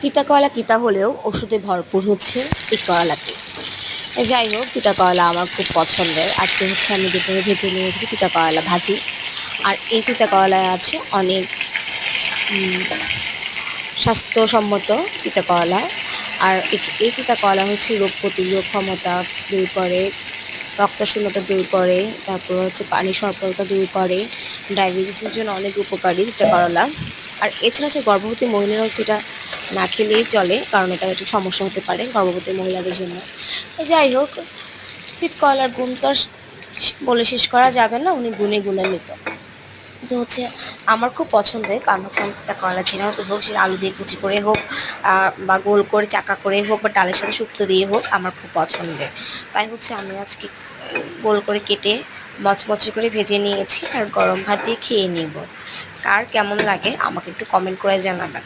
তিতা কলা তিতা হলেও ওষুধে ভরপুর হচ্ছে এই করলাতে। যাই হোক, তিতা করলা আমার খুব পছন্দের। আজকে হচ্ছে আমি দুপুরে ভেজে নিয়েছি তিতা করলা ভাজি। আর এই তিতা করলায় আছে অনেক স্বাস্থ্যসম্মত তিতা করলা। আর এই তিতা করলা হচ্ছে রোগ প্রতিরোধ ক্ষমতা দূর করে, রক্তশূন্যতা দূর করে, তারপর হচ্ছে পানি স্বল্পতা দূর করে, ডায়াবেটিসের জন্য অনেক উপকারী তিতা করলা। আর এছাড়া হচ্ছে গর্ভবতী মহিলারাও যেটা না খেলেই চলে, কারণ এটা একটু সমস্যা হতে পারে গর্ভবতী মহিলাদের জন্য। যাই হোক, তিত করলার গুণ তো আর বলে শেষ করা যাবে না, উনি গুণে গুণান্বিত। তো হচ্ছে আমার খুব পছন্দের, কারণ হচ্ছে আমি তিতা করলা যেভাবে হোক, সে আলু দিয়ে কুচি করে হোক বা গোল করে চাকা করে হোক বা ডালের সাথে শুক্তো দিয়ে হোক, আমার খুব পছন্দের। তাই হচ্ছে আমি আজকে গোল করে কেটে মচমচে করে ভেজে নিয়েছি আর গরম ভাত দিয়ে খেয়ে নেব। কার কেমন লাগে আমাকে একটু কমেন্ট করে জানাবেন।